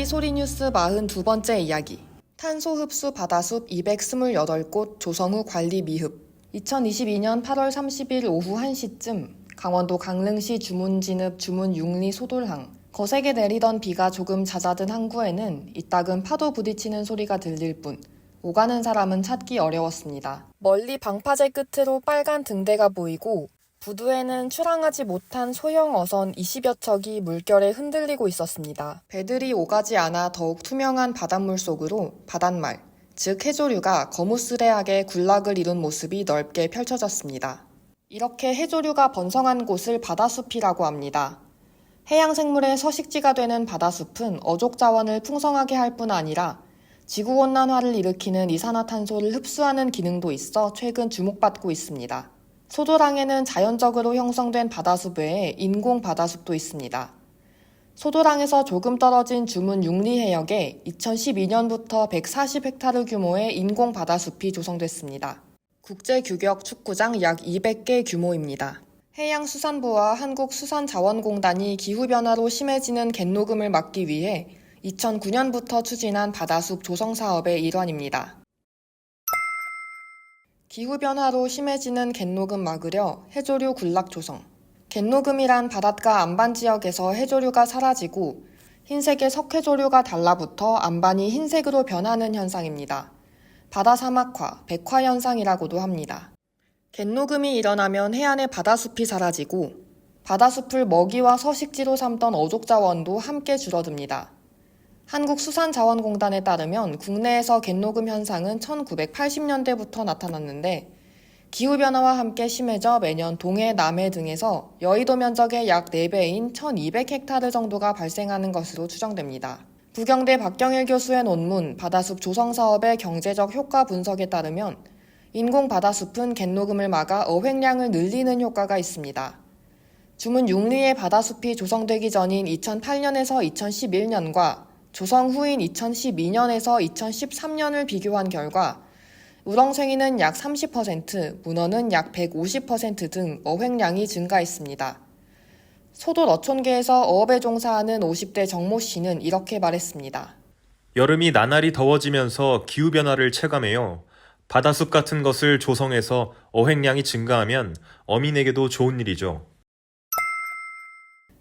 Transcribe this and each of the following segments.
MBC 소리뉴스 42번째 이야기. 탄소 흡수 바다숲 228곳 조성후 관리 미흡. 2022년 8월 30일 오후 1시쯤 강원도 강릉시 주문진읍 주문융리 소돌항. 거세게 내리던 비가 조금 잦아든 항구에는 이따금 파도 부딪히는 소리가 들릴 뿐 오가는 사람은 찾기 어려웠습니다. 멀리 방파제 끝으로 빨간 등대가 보이고 부두에는 출항하지 못한 소형 어선 20여 척이 물결에 흔들리고 있었습니다. 배들이 오가지 않아 더욱 투명한 바닷물 속으로 바닷말, 즉 해조류가 거무스레하게 군락을 이룬 모습이 넓게 펼쳐졌습니다. 이렇게 해조류가 번성한 곳을 바다숲이라고 합니다. 해양생물의 서식지가 되는 바다숲은 어족 자원을 풍성하게 할 뿐 아니라 지구온난화를 일으키는 이산화탄소를 흡수하는 기능도 있어 최근 주목받고 있습니다. 소돌항에는 자연적으로 형성된 바다숲 외에 인공 바다숲도 있습니다. 소돌항에서 조금 떨어진 주문 융리해역에 2012년부터 140헥타르 규모의 인공 바다숲이 조성됐습니다. 국제규격 축구장 약 200개 규모입니다. 해양수산부와 한국수산자원공단이 기후변화로 심해지는 갯녹음을 막기 위해 2009년부터 추진한 바다숲 조성 사업의 일환입니다. 기후변화로 심해지는 갯녹음 막으려 해조류 군락 조성. 갯녹음이란 바닷가 안반 지역에서 해조류가 사라지고 흰색의 석회조류가 달라붙어 안반이 흰색으로 변하는 현상입니다. 바다 사막화, 백화 현상이라고도 합니다. 갯녹음이 일어나면 해안의 바다숲이 사라지고 바다숲을 먹이와 서식지로 삼던 어족 자원도 함께 줄어듭니다. 한국수산자원공단에 따르면 국내에서 갯녹음 현상은 1980년대부터 나타났는데 기후변화와 함께 심해져 매년 동해, 남해 등에서 여의도 면적의 약 4배인 1200헥타르 정도가 발생하는 것으로 추정됩니다. 부경대 박경일 교수의 논문 바다숲 조성 사업의 경제적 효과 분석에 따르면 인공 바다숲은 갯녹음을 막아 어획량을 늘리는 효과가 있습니다. 주문 융리의 바다숲이 조성되기 전인 2008년에서 2011년과 조성 후인 2012년에서 2013년을 비교한 결과 우렁생이는 약 30%, 문어는 약 150% 등 어획량이 증가했습니다. 소돌 어촌계에서 어업에 종사하는 50대 정모 씨는 이렇게 말했습니다. 여름이 나날이 더워지면서 기후변화를 체감해요. 바다숲 같은 것을 조성해서 어획량이 증가하면 어민에게도 좋은 일이죠.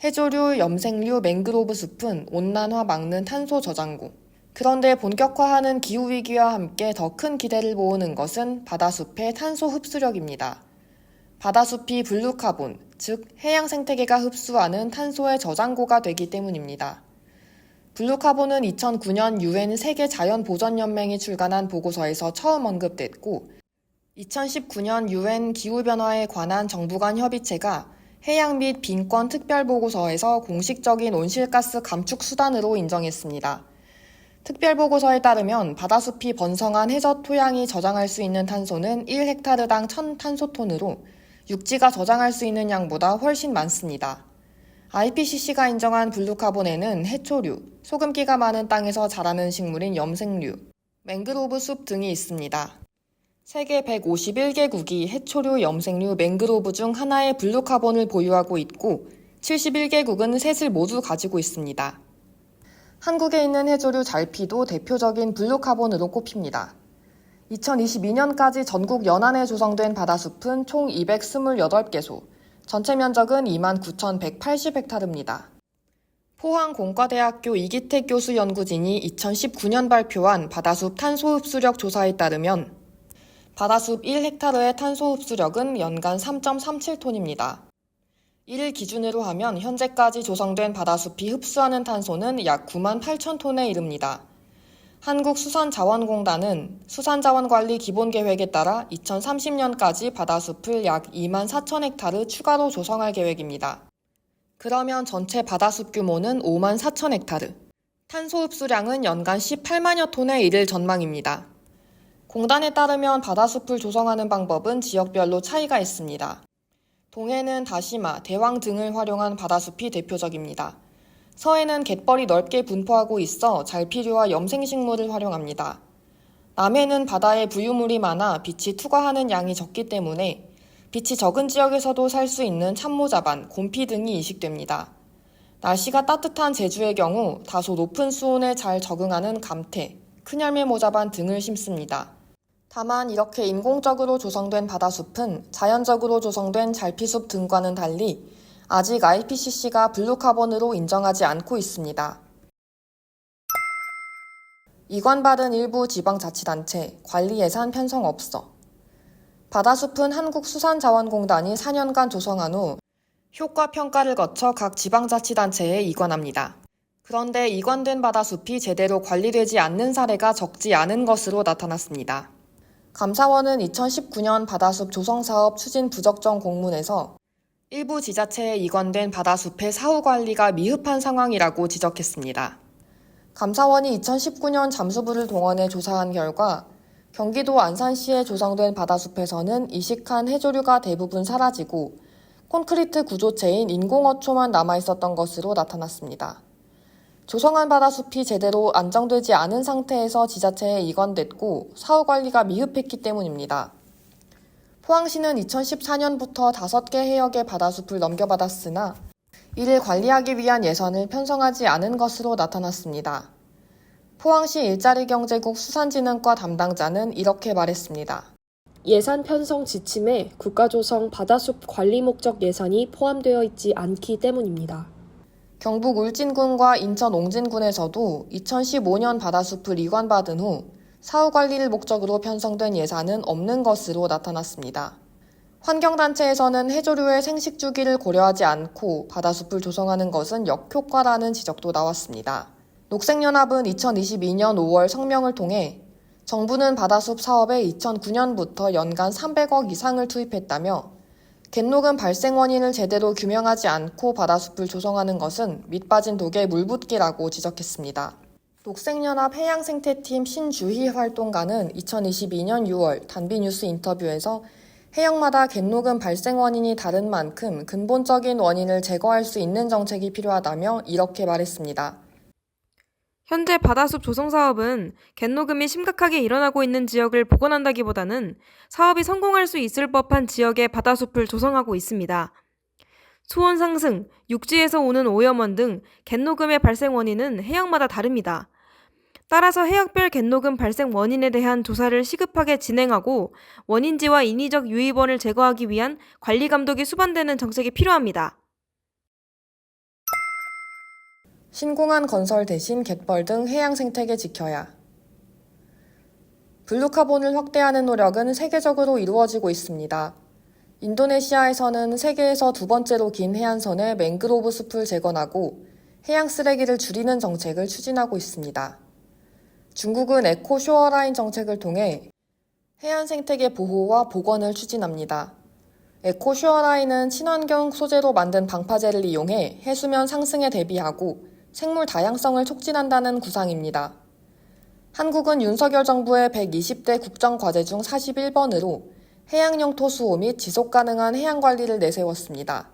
해조류, 염생류, 맹그로브 숲은 온난화 막는 탄소 저장고. 그런데 본격화하는 기후위기와 함께 더 큰 기대를 모으는 것은 바다숲의 탄소 흡수력입니다. 바다숲이 블루카본, 즉 해양 생태계가 흡수하는 탄소의 저장고가 되기 때문입니다. 블루카본은 2009년 UN 세계자연보전연맹이 출간한 보고서에서 처음 언급됐고 2019년 UN 기후변화에 관한 정부 간 협의체가 해양 및 빈권 특별보고서에서 공식적인 온실가스 감축 수단으로 인정했습니다. 특별보고서에 따르면 바다숲이 번성한 해저 토양이 저장할 수 있는 탄소는 1헥타르당 1000탄소톤으로 육지가 저장할 수 있는 양보다 훨씬 많습니다. IPCC가 인정한 블루카본에는 해초류, 소금기가 많은 땅에서 자라는 식물인 염생류, 맹그로브 숲 등이 있습니다. 세계 151개국이 해초류, 염생류, 맹그로브 중 하나의 블루카본을 보유하고 있고 71개국은 셋을 모두 가지고 있습니다. 한국에 있는 해조류 잘피도 대표적인 블루카본으로 꼽힙니다. 2022년까지 전국 연안에 조성된 바다숲은 총 228개소, 전체 면적은 29,180헥타르입니다. 포항공과대학교 이기택 교수 연구진이 2019년 발표한 바다숲 탄소 흡수력 조사에 따르면 바다숲 1헥타르의 탄소 흡수력은 연간 3.37톤입니다. 이를 기준으로 하면 현재까지 조성된 바다숲이 흡수하는 탄소는 약 9만 8천 톤에 이릅니다. 한국수산자원공단은 수산자원관리 기본계획에 따라 2030년까지 바다숲을 약 2만 4천 헥타르 추가로 조성할 계획입니다. 그러면 전체 바다숲 규모는 5만 4천 헥타르, 탄소 흡수량은 연간 18만여 톤에 이를 전망입니다. 공단에 따르면 바다숲을 조성하는 방법은 지역별로 차이가 있습니다. 동해는 다시마, 대왕 등을 활용한 바다숲이 대표적입니다. 서해는 갯벌이 넓게 분포하고 있어 잘피류와 염생식물을 활용합니다. 남해는 바다에 부유물이 많아 빛이 투과하는 양이 적기 때문에 빛이 적은 지역에서도 살 수 있는 참모자반, 곰피 등이 이식됩니다. 날씨가 따뜻한 제주의 경우 다소 높은 수온에 잘 적응하는 감태, 큰열매 모자반 등을 심습니다. 다만 이렇게 인공적으로 조성된 바다숲은 자연적으로 조성된 잘피숲 등과는 달리 아직 IPCC가 블루카본으로 인정하지 않고 있습니다. 이관받은 일부 지방자치단체, 관리예산 편성 없어. 바다숲은 한국수산자원공단이 4년간 조성한 후 효과 평가를 거쳐 각 지방자치단체에 이관합니다. 그런데 이관된 바다숲이 제대로 관리되지 않는 사례가 적지 않은 것으로 나타났습니다. 감사원은 2019년 바다숲 조성사업 추진 부적정 공문에서 일부 지자체에 이관된 바다숲의 사후관리가 미흡한 상황이라고 지적했습니다. 감사원이 2019년 잠수부를 동원해 조사한 결과 경기도 안산시에 조성된 바다숲에서는 이식한 해조류가 대부분 사라지고 콘크리트 구조체인 인공어초만 남아있었던 것으로 나타났습니다. 조성한 바다숲이 제대로 안정되지 않은 상태에서 지자체에 이관됐고 사후관리가 미흡했기 때문입니다. 포항시는 2014년부터 5개 해역의 바다숲을 넘겨받았으나 이를 관리하기 위한 예산을 편성하지 않은 것으로 나타났습니다. 포항시 일자리경제국 수산진흥과 담당자는 이렇게 말했습니다. 예산 편성 지침에 국가조성 바다숲 관리 목적 예산이 포함되어 있지 않기 때문입니다. 경북 울진군과 인천 옹진군에서도 2015년 바다숲을 이관받은 후 사후관리를 목적으로 편성된 예산은 없는 것으로 나타났습니다. 환경단체에서는 해조류의 생식주기를 고려하지 않고 바다숲을 조성하는 것은 역효과라는 지적도 나왔습니다. 녹색연합은 2022년 5월 성명을 통해 정부는 바다숲 사업에 2009년부터 연간 300억 이상을 투입했다며 갯녹음 발생 원인을 제대로 규명하지 않고 바다숲을 조성하는 것은 밑빠진 독에 물붓기라고 지적했습니다. 녹색연합 해양생태팀 신주희 활동가는 2022년 6월 단비뉴스 인터뷰에서 해역마다 갯녹음 발생 원인이 다른 만큼 근본적인 원인을 제거할 수 있는 정책이 필요하다며 이렇게 말했습니다. 현재 바다숲 조성 사업은 갯녹음이 심각하게 일어나고 있는 지역을 복원한다기보다는 사업이 성공할 수 있을 법한 지역에 바다숲을 조성하고 있습니다. 수온 상승, 육지에서 오는 오염원 등 갯녹음의 발생 원인은 해역마다 다릅니다. 따라서 해역별 갯녹음 발생 원인에 대한 조사를 시급하게 진행하고 원인지와 인위적 유입원을 제거하기 위한 관리 감독이 수반되는 정책이 필요합니다. 신공항 건설 대신 갯벌 등 해양 생태계 지켜야. 블루카본을 확대하는 노력은 세계적으로 이루어지고 있습니다. 인도네시아에서는 세계에서 두 번째로 긴 해안선에 맹그로브 숲을 재건하고 해양 쓰레기를 줄이는 정책을 추진하고 있습니다. 중국은 에코 쇼어라인 정책을 통해 해안 생태계 보호와 복원을 추진합니다. 에코 쇼어라인은 친환경 소재로 만든 방파제를 이용해 해수면 상승에 대비하고 생물 다양성을 촉진한다는 구상입니다. 한국은 윤석열 정부의 120대 국정과제 중 41번으로 해양영토 수호 및 지속가능한 해양관리를 내세웠습니다.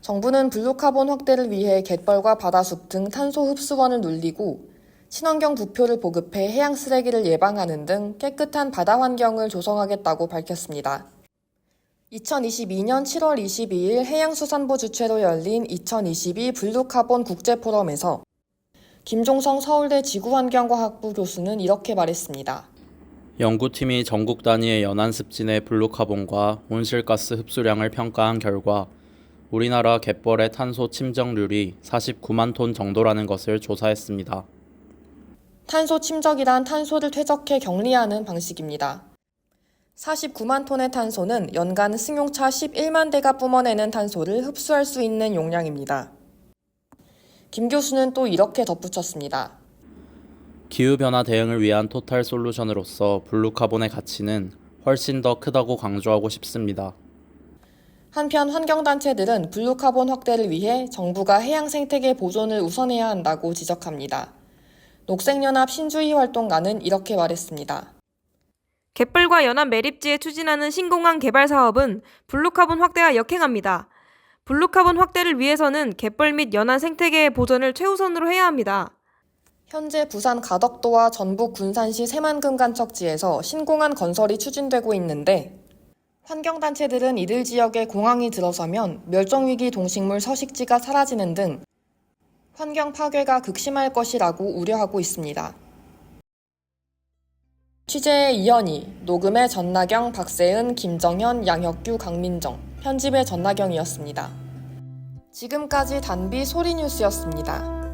정부는 블루카본 확대를 위해 갯벌과 바다숲 등 탄소 흡수원을 늘리고 친환경 부표를 보급해 해양 쓰레기를 예방하는 등 깨끗한 바다 환경을 조성하겠다고 밝혔습니다. 2022년 7월 22일 해양수산부 주최로 열린 2022 블루카본 국제포럼에서 김종성 서울대 지구환경과학부 교수는 이렇게 말했습니다. 연구팀이 전국 단위의 연안습진의 블루카본과 온실가스 흡수량을 평가한 결과 우리나라 갯벌의 탄소 침적률이 49만 톤 정도라는 것을 조사했습니다. 탄소 침적이란 탄소를 퇴적해 격리하는 방식입니다. 49만 톤의 탄소는 연간 승용차 11만 대가 뿜어내는 탄소를 흡수할 수 있는 용량입니다. 김 교수는 또 이렇게 덧붙였습니다. 기후변화 대응을 위한 토탈 솔루션으로서 블루카본의 가치는 훨씬 더 크다고 강조하고 싶습니다. 한편 환경단체들은 블루카본 확대를 위해 정부가 해양 생태계 보존을 우선해야 한다고 지적합니다. 녹색연합 신주희 활동가는 이렇게 말했습니다. 갯벌과 연안 매립지에 추진하는 신공항 개발 사업은 블루카본 확대와 역행합니다. 블루카본 확대를 위해서는 갯벌 및 연안 생태계의 보전을 최우선으로 해야 합니다. 현재 부산 가덕도와 전북 군산시 새만금간척지에서 신공항 건설이 추진되고 있는데 환경단체들은 이들 지역에 공항이 들어서면 멸종위기 동식물 서식지가 사라지는 등 환경 파괴가 극심할 것이라고 우려하고 있습니다. 취재의 이현희, 녹음의 전나경, 박세은, 김정현, 양혁규, 강민정, 편집의 전나경이었습니다. 지금까지 단비 소리뉴스였습니다.